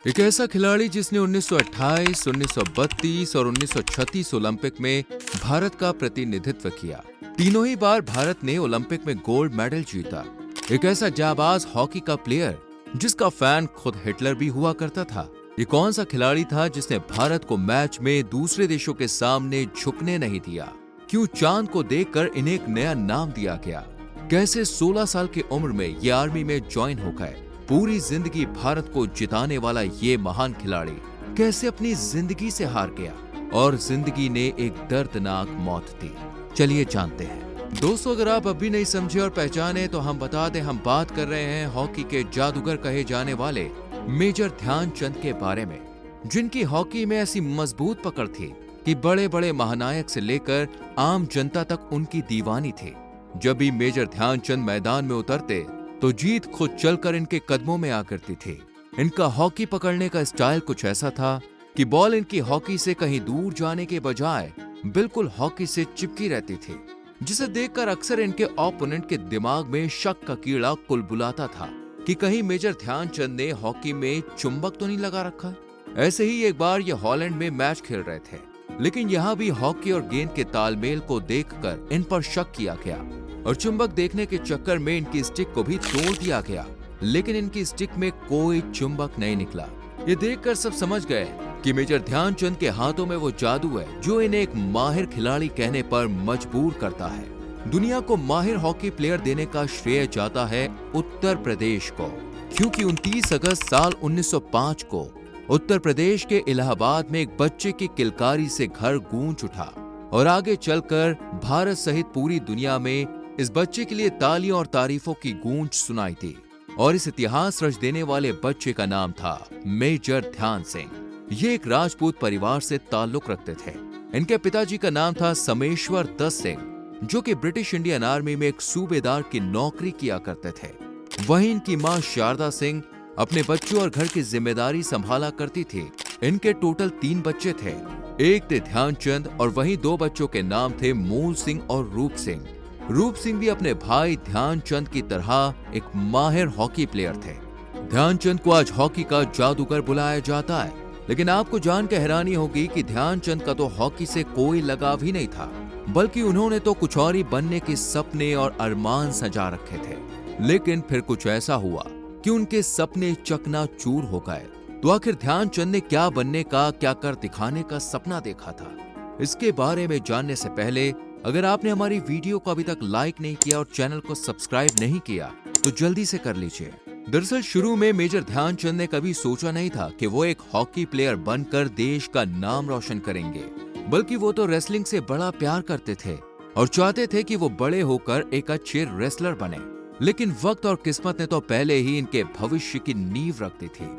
एक ऐसा खिलाड़ी जिसने 1928, 1932 और 1936 ओलंपिक में भारत का प्रतिनिधित्व किया। तीनों ही बार भारत ने ओलंपिक में गोल्ड मेडल जीता। एक ऐसा जाबाज हॉकी का प्लेयर जिसका फैन खुद हिटलर भी हुआ करता था। ये कौन सा खिलाड़ी था जिसने भारत को मैच में दूसरे देशों के सामने झुकने नहीं दिया? क्यों चांद को देखकर इन्हें एक नया नाम दिया गया? कैसे 16 साल की उम्र में ये आर्मी में ज्वाइन हो गए? पूरी जिंदगी भारत को जिताने वाला ये महान खिलाड़ी कैसे अपनी जिंदगी से हार गया और जिंदगी ने एक दर्दनाक मौत दी? चलिए जानते हैं। दोस्तों, अगर आप अभी नहीं समझे और पहचाने तो हम बता दें, हम बात कर रहे हैं हॉकी के जादूगर कहे जाने वाले मेजर ध्यानचंद के बारे में, जिनकी हॉकी में ऐसी मजबूत पकड़ थी कि बड़े बड़े महानायक से लेकर आम जनता तक उनकी दीवानी थी। जब भी मेजर ध्यानचंद मैदान में उतरते तो जीत खुद चलकर इनके कदमों में आ करती थी। इनका हॉकी पकड़ने का स्टाइल कुछ ऐसा था कि बॉल इनकी हॉकी से कहीं दूर जाने के बजाय बिल्कुल हॉकी से चिपकी रहती थी, जिसे देखकर अक्सर इनके ओपोनेंट के दिमाग में शक का कीड़ा कुलबुलाता था कि कहीं मेजर ध्यानचंद ने हॉकी में चुंबक तो नहीं लगा रखा। ऐसे ही एक बार ये हॉलैंड में मैच खेल रहे थे, लेकिन यहाँ भी हॉकी और गेंद के तालमेल को देखकर इन पर शक किया गया और चुंबक देखने के चक्कर में इनकी स्टिक को भी तोड़ दिया गया, लेकिन इनकी स्टिक में कोई चुंबक नहीं निकला। ये देखकर सब समझ गए कि मेजर ध्यानचंद के हाथों में वो जादू है जो इन्हें एक माहिर खिलाड़ी कहने पर मजबूर करता है। दुनिया को माहिर हॉकी प्लेयर देने का श्रेय जाता है उत्तर प्रदेश को, क्योंकि 29 अगस्त साल 1905 को उत्तर प्रदेश के इलाहाबाद में एक बच्चे की किलकारी से घर गूंज उठा और आगे चलकर भारत सहित पूरी दुनिया में इस बच्चे के लिए तालियों और तारीफों की गूंज सुनाई दी। और इस इतिहास रच देने वाले बच्चे का नाम था मेजर ध्यान सिंह। ये एक राजपूत परिवार से ताल्लुक रखते थे। इनके पिताजी का नाम था समेश्वर दत्त सिंह, जो कि ब्रिटिश इंडियन आर्मी में एक सूबेदार की नौकरी किया करते थे। वहीं इनकी मां शारदा सिंह अपने बच्चों और घर की जिम्मेदारी संभाला करती थी। इनके टोटल 3 बच्चे थे। एक थे ध्यानचंद और वहीं 2 बच्चों के नाम थे मूल सिंह और रूप सिंह। रूप सिंह भी अपने भाई ध्यानचंद की तरह एक माहिर हॉकी प्लेयर थे। ध्यानचंद को आज हॉकी का जादूगर बुलाया जाता है, लेकिन आपको जान के हैरानी होगी कि ध्यानचंद का तो हॉकी से कोई लगाव ही नहीं था, बल्कि उन्होंने तो कुछ और ही बनने के सपने और अरमान सजा रखे थे। लेकिन फिर कुछ ऐसा हुआ कि उनके सपने चकनाचूर हो गए। तो आखिर ध्यानचंद ने क्या बनने का, क्या कर दिखाने का सपना देखा था? इसके बारे में जानने से पहले अगर आपने हमारी वीडियो को अभी तक लाइक नहीं किया और चैनल को सब्सक्राइब नहीं किया तो जल्दी से कर लीजिए। दरअसल शुरू में मेजर ध्यानचंद ने कभी सोचा नहीं था कि वो एक हॉकी प्लेयर बनकर देश का नाम रोशन करेंगे, बल्कि वो तो रेसलिंग से बड़ा प्यार करते थे और चाहते थे कि वो बड़े होकर एक अच्छे रेसलर बने। लेकिन वक्त और किस्मत ने तो पहले ही इनके भविष्य की नींव रख दी थी,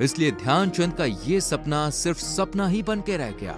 इसलिए ध्यानचंद का ये सपना सिर्फ सपना ही बन के रह गया।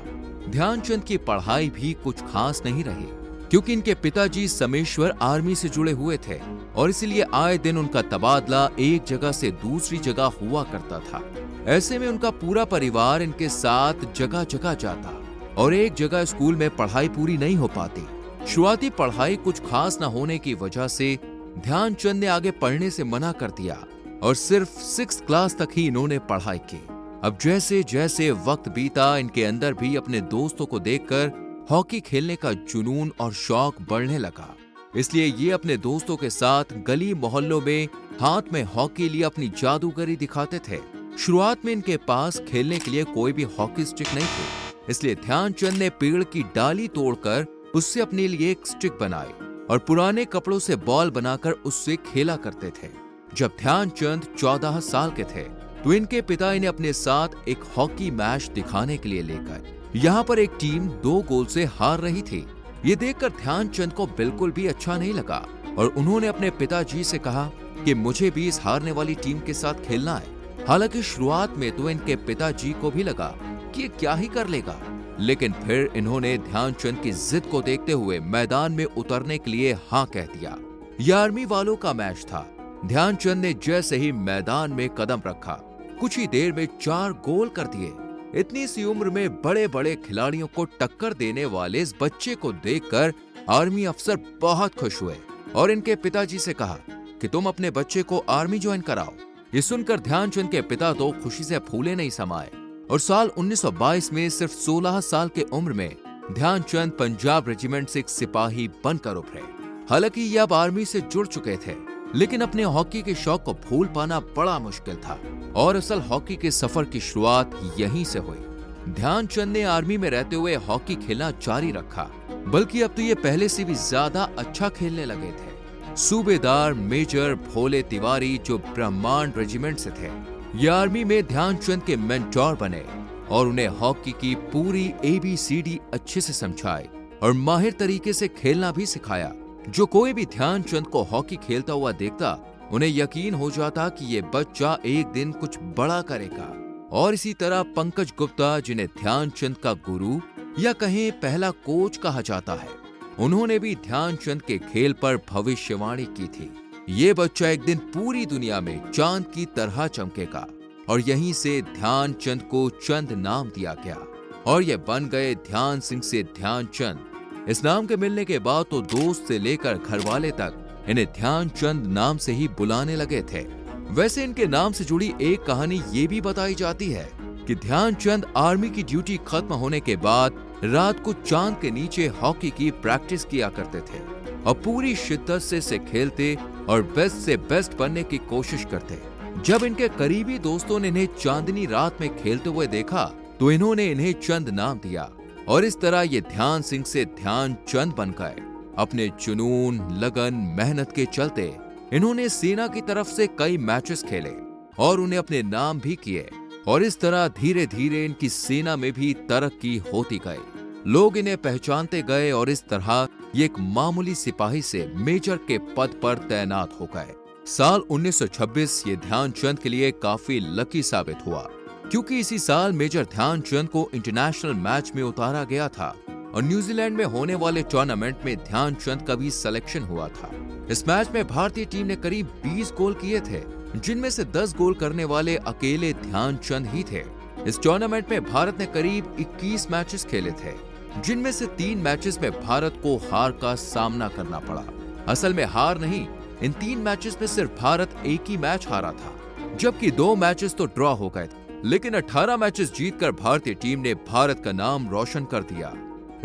ध्यानचंद की पढ़ाई भी कुछ खास नहीं रही, क्योंकि इनके पिताजी समेश्वर आर्मी से जुड़े हुए थे और इसलिए आए दिन उनका तबादला एक जगह से दूसरी जगह हुआ करता था। ऐसे में उनका पूरा परिवार इनके साथ जगह जगह जाता और एक जगह स्कूल में पढ़ाई पूरी नहीं हो पाती। शुरुआती पढ़ाई कुछ खास न होने की वजह से ध्यानचंद ने आगे पढ़ने से मना कर दिया और सिर्फ 6th क्लास तक ही इन्होंने पढ़ाई की। अब जैसे जैसे वक्त बीता, इनके अंदर भी अपने दोस्तों को देखकर हॉकी खेलने का जुनून और शौक बढ़ने लगा। इसलिए ये अपने दोस्तों के साथ गली मोहल्लों में हाथ में हॉकी लिए अपनी जादूगरी दिखाते थे। शुरुआत में इनके पास खेलने के लिए कोई भी हॉकी स्टिक नहीं थी, इसलिए ध्यानचंद ने पेड़ की डाली तोड़कर उससे अपने लिए एक स्टिक बनाई और पुराने कपड़ों से बॉल बनाकर उससे खेला करते थे। जब ध्यानचंद 14 साल के थे तो इनके पिता इन्हें अपने साथ एक हॉकी मैच दिखाने के लिए लेकर यहाँ पर एक टीम 2 गोल से हार रही थी। ये देखकर ध्यानचंद को बिल्कुल भी अच्छा नहीं लगा और उन्होंने अपने पिताजी से कहा कि मुझे भी इस हारने वाली टीम के साथ खेलना है। हालांकि शुरुआत में तो इनके पिताजी को भी लगा कि ये क्या ही कर लेगा, लेकिन फिर इन्होंने ध्यानचंद की जिद को देखते हुए मैदान में उतरने के लिए हाँ कह दिया। यह आर्मी वालों का मैच था। ध्यानचंद ने जैसे ही मैदान में कदम रखा, कुछ ही देर में 4 गोल कर दिए। इतनी सी उम्र में बड़े बड़े खिलाड़ियों को टक्कर देने वाले इस बच्चे को देखकर आर्मी अफसर बहुत खुश हुए और इनके पिताजी से कहा कि तुम अपने बच्चे को आर्मी ज्वाइन कराओ। ये सुनकर ध्यानचंद के पिता तो खुशी से फूले नहीं समाये और साल 1922 में सिर्फ 16 साल के उम्र में ध्यानचंद पंजाब रेजिमेंट से एक सिपाही बनकर उभरे। हालांकि ये अब आर्मी से जुड़ चुके थे, लेकिन अपने हॉकी के शौक को भूल पाना बड़ा मुश्किल था और असल हॉकी के सफर की शुरुआत यहीं से हुई। ध्यानचंद ने आर्मी में रहते हुए हॉकी खेलना जारी रखा, बल्कि अब तो ये पहले से भी ज्यादा अच्छा खेलने लगे थे। सूबेदार मेजर भोले तिवारी जो ब्रह्मांड रेजिमेंट से थे, ये आर्मी में ध्यानचंद के मेंटोर बने और उन्हें हॉकी की पूरी ABCD अच्छे से समझाई और माहिर तरीके से खेलना भी सिखाया। जो कोई भी ध्यानचंद को हॉकी खेलता हुआ देखता, उन्हें यकीन हो जाता कि ये बच्चा एक दिन कुछ बड़ा करेगा। और इसी तरह पंकज गुप्ता, जिन्हें ध्यानचंद का गुरु या कहें पहला कोच कहा जाता है, उन्होंने भी ध्यानचंद के खेल पर भविष्यवाणी की थी। ये बच्चा एक दिन पूरी दुनिया में चांद की तरह चमकेगा और यहीं से ध्यानचंद को चंद नाम दिया गया और ये बन गए ध्यान सिंह से ध्यानचंद। इस नाम के मिलने के बाद तो दोस्त से लेकर घरवाले तक इन्हें ध्यानचंद नाम से ही बुलाने लगे थे। वैसे इनके नाम से जुड़ी एक कहानी ये भी बताई जाती है कि ध्यानचंद आर्मी की ड्यूटी खत्म होने के बाद रात को चांद के नीचे हॉकी की प्रैक्टिस किया करते थे और पूरी शिद्दत से इसे खेलते और बेस्ट से बेस्ट बनने की कोशिश करते। जब इनके करीबी दोस्तों ने इन्हें चांदनी रात में खेलते हुए देखा तो इन्होंने इन्हें चंद नाम दिया और इस तरह ये ध्यान सिंह से ध्यानचंद बन गए। अपने जुनून, लगन, मेहनत के चलते इन्होंने सेना की तरफ से कई मैचेस खेले और उन्हें अपने नाम भी किए और इस तरह धीरे धीरे इनकी सेना में भी तरक्की होती गई। लोग इन्हें पहचानते गए और इस तरह ये एक मामूली सिपाही से मेजर के पद पर तैनात हो गए। साल 1926 ये ध्यानचंद के लिए काफी लकी साबित हुआ, क्योंकि इसी साल मेजर ध्यानचंद को इंटरनेशनल मैच में उतारा गया था और न्यूजीलैंड में होने वाले टूर्नामेंट में ध्यानचंद का भी सिलेक्शन हुआ था। इस मैच में भारतीय टीम ने करीब 20 गोल किए थे, जिनमें से 10 गोल करने वाले अकेले ध्यानचंद ही थे। इस टूर्नामेंट में भारत ने करीब 21 मैचेस खेले थे, जिनमें से 3 मैचेस में भारत को हार का सामना करना पड़ा। असल में हार नहीं, इन 3 मैचेस में सिर्फ भारत एक ही मैच हारा था, जबकि 2 मैचेस तो ड्रॉ हो गए थे। लेकिन 18 मैचेस जीतकर भारतीय टीम ने भारत का नाम रोशन कर दिया।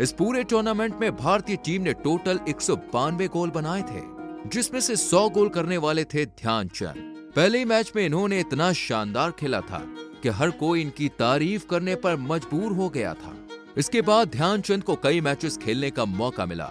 इस पूरे टूर्नामेंट में भारतीय टीम ने टोटल 192 गोल बनाए थे, जिसमें से 100 गोल करने वाले थे ध्यानचंद। पहले ही मैच में इन्होंने इतना शानदार खेला था कि हर कोई इनकी तारीफ करने पर मजबूर हो गया था। इसके बाद ध्यानचंद को कई मैचेस खेलने का मौका मिला।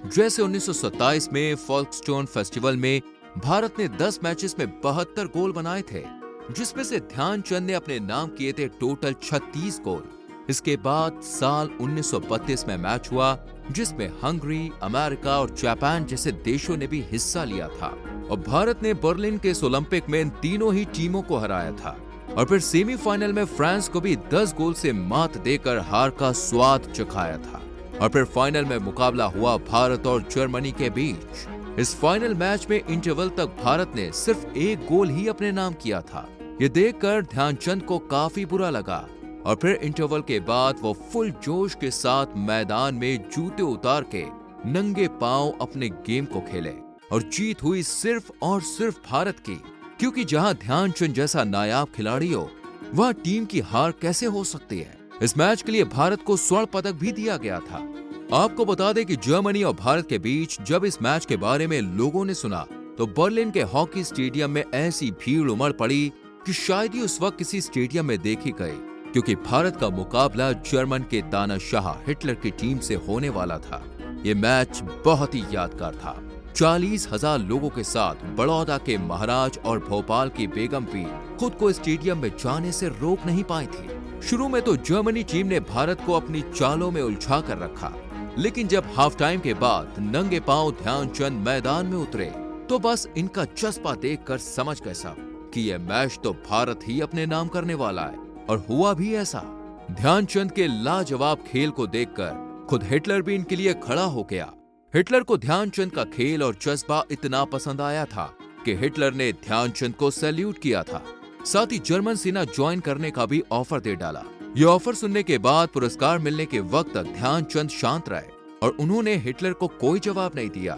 जैसे 1927 में फोल्कस्टोन फेस्टिवल में भारत ने 10 मैचेस में 72 गोल बनाए थे, जिसमें से ध्यानचंद ने अपने नाम किए थे टोटल 36 गोल। इसके बाद साल 1932 में मैच हुआ, जिसमें हंगरी, अमेरिका और जापान जैसे देशों ने भी हिस्सा लिया था और भारत ने बर्लिन के इस ओलंपिक में इन तीनों ही टीमों को हराया था और फिर सेमीफाइनल में फ्रांस को भी 10 गोल से मात देकर हार का स्वाद चखाया था और फिर फाइनल में मुकाबला हुआ भारत और जर्मनी के बीच। इस फाइनल मैच में इंटरवल तक भारत ने सिर्फ 1 गोल ही अपने नाम किया था। ये देखकर ध्यानचंद को काफी बुरा लगा और फिर इंटरवल के बाद वो फुल जोश के साथ मैदान में जूते उतार के नंगे पांव अपने गेम को खेले और जीत हुई सिर्फ और सिर्फ भारत की, क्योंकि जहां ध्यानचंद जैसा नायाब खिलाड़ी हो, वह टीम की हार कैसे हो सकती है। इस मैच के लिए भारत को स्वर्ण पदक भी दिया गया था। आपको बता दें कि जर्मनी और भारत के बीच जब इस मैच के बारे में लोगों ने सुना तो बर्लिन के हॉकी स्टेडियम में ऐसी भीड़ उमड़ पड़ी कि शायद ही उस वक्त किसी स्टेडियम में देखी गई, क्योंकि भारत का मुकाबला जर्मन के तानाशाह हिटलर की टीम से होने वाला था। ये मैच बहुत ही यादगार था। 40,000 लोगों के साथ बड़ौदा के महाराज और भोपाल की बेगम भी खुद को स्टेडियम में जाने से रोक नहीं पाई थी। शुरू में तो जर्मनी टीम ने भारत को अपनी चालों में उलझा कर रखा, लेकिन जब हाफ टाइम के बाद नंगे पांव ध्यानचंद मैदान में उतरे तो बस इनका जज्बा देखकर समझ गए सब कि यह मैच तो भारत ही अपने नाम करने वाला है। और हुआ भी ऐसा। ध्यानचंद के लाजवाब खेल को देखकर खुद हिटलर भी इनके लिए खड़ा हो गया। हिटलर को ध्यानचंद का खेल और जज्बा इतना पसंद आया था कि हिटलर ने ध्यानचंद को सैल्यूट किया था। साथ ही जर्मन सेना ज्वाइन करने का भी ऑफर दे डाला। ये ऑफर सुनने के बाद पुरस्कार मिलने के वक्त तक ध्यानचंद शांत रहे और उन्होंने हिटलर को कोई जवाब नहीं दिया।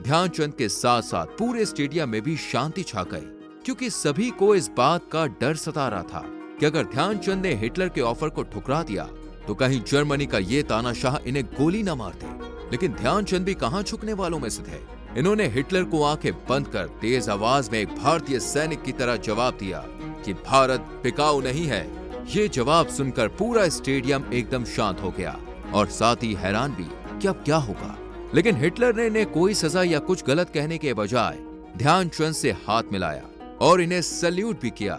ध्यानचंद के साथ साथ पूरे स्टेडियम में भी शांति छा गई, क्योंकि सभी को इस बात का डर सता रहा था कि अगर ध्यानचंद ने हिटलर के ऑफर को ठुकरा दिया तो कहीं जर्मनी का ये तानाशाह इन्हें गोली न मार दे। लेकिन ध्यानचंद भी कहां झुकने वालों में से थे। इन्होंने हिटलर को आंखें बंद कर तेज आवाज में एक भारतीय सैनिक की तरह जवाब दिया कि भारत टिकाऊ नहीं है। ये जवाब सुनकर पूरा स्टेडियम एकदम शांत हो गया और साथ ही हैरान भी कि अब क्या होगा। लेकिन हिटलर ने इन्हें कोई सजा या कुछ गलत कहने के बजाय ध्यानचंद से हाथ मिलाया और इन्हें सैल्यूट भी किया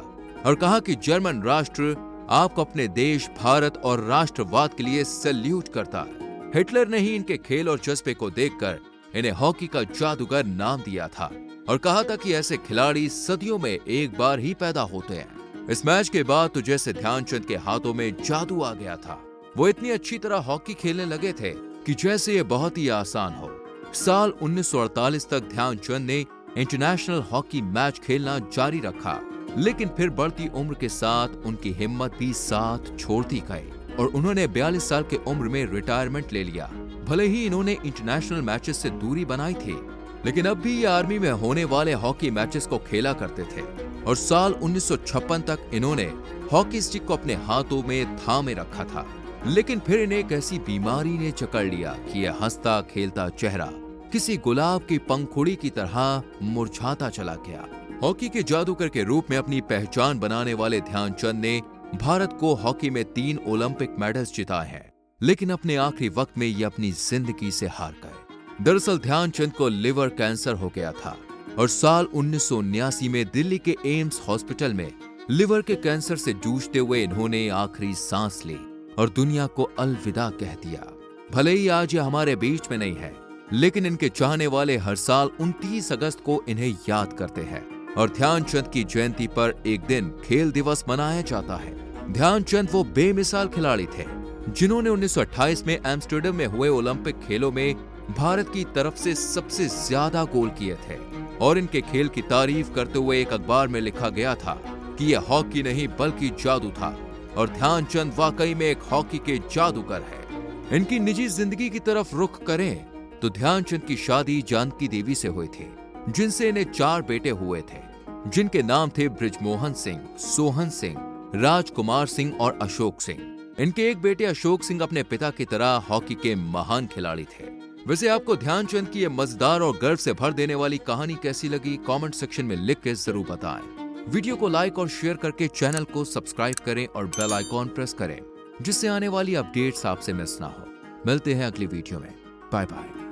और कहा कि जर्मन राष्ट्र आपको अपने देश भारत और राष्ट्रवाद के लिए सैल्यूट करता है। हिटलर ने ही इनके खेल और जज्बे को देखकर इन्हें हॉकी का जादूगर नाम दिया था और कहा था कि ऐसे खिलाड़ी सदियों में एक बार ही पैदा होते हैं। इस मैच के बाद तो जैसे ध्यानचंद के हाथों में जादू आ गया था। वो इतनी अच्छी तरह हॉकी खेलने लगे थे कि जैसे ये बहुत ही आसान हो। साल 1948 तक ध्यानचंद ने इंटरनेशनल हॉकी मैच खेलना जारी रखा, लेकिन फिर बढ़ती उम्र के साथ उनकी हिम्मत भी साथ छोड़ती गई और उन्होंने 42 साल की उम्र में रिटायरमेंट ले लिया। भले ही इन्होंने इंटरनेशनल मैचेस से दूरी बनाई थी, लेकिन अब भी ये आर्मी में होने वाले हॉकी मैचेस को खेला करते थे और साल 1956 तक इन्होंने हॉकी स्टिक को अपने हाथों में थामे रखा था। लेकिन फिर इन्हें एक ऐसी बीमारी ने जकड़ लिया कि यह हंसता खेलता चेहरा किसी गुलाब की पंखुड़ी की तरह मुरझाता चला गया। हॉकी के जादूगर के रूप में अपनी पहचान बनाने वाले ध्यानचंद ने भारत को हॉकी में 3 ओलंपिक मेडल्स जिताए हैं, लेकिन अपने आखिरी वक्त में ये अपनी जिंदगी से हार गए। दरअसल ध्यानचंद को लिवर कैंसर हो गया था और साल 1979 में दिल्ली के एम्स हॉस्पिटल में लिवर के कैंसर से जूझते हुए इन्होंने आखिरी सांस ली और दुनिया को अलविदा कह दिया। भले ही आज ये हमारे बीच में नहीं है, लेकिन इनके चाहने वाले हर साल 29 अगस्त को इन्हें याद करते हैं और ध्यानचंद की जयंती पर एक दिन खेल दिवस मनाया जाता है। ध्यानचंद वो बेमिसाल खिलाड़ी थे जिन्होंने 1928 में एम्स्टर्डम में हुए ओलंपिक खेलों में भारत की तरफ से सबसे ज्यादा गोल किए थे और इनके खेल की तारीफ करते हुए एक अखबार में लिखा गया था कि यह हॉकी नहीं बल्कि जादू था और ध्यानचंद वाकई में एक हॉकी के जादूगर है। इनकी निजी जिंदगी की तरफ रुख करें तो ध्यानचंद की शादी जानकी देवी से हुई थी, जिनसे इन्हें 4 बेटे हुए थे, जिनके नाम थे बृजमोहन सिंह, सोहन सिंह, राजकुमार सिंह और अशोक सिंह। इनके एक बेटे अशोक सिंह अपने पिता की तरह हॉकी के महान खिलाड़ी थे। वैसे आपको ध्यानचंद की ये मजेदार और गर्व से भर देने वाली कहानी कैसी लगी, कमेंट सेक्शन में लिख के जरूर बताएं। वीडियो को लाइक और शेयर करके चैनल को सब्सक्राइब करें और बेल आइकॉन प्रेस करें, जिससे आने वाली अपडेट्स आपसे मिस ना हो। मिलते हैं अगली वीडियो में। Bye bye.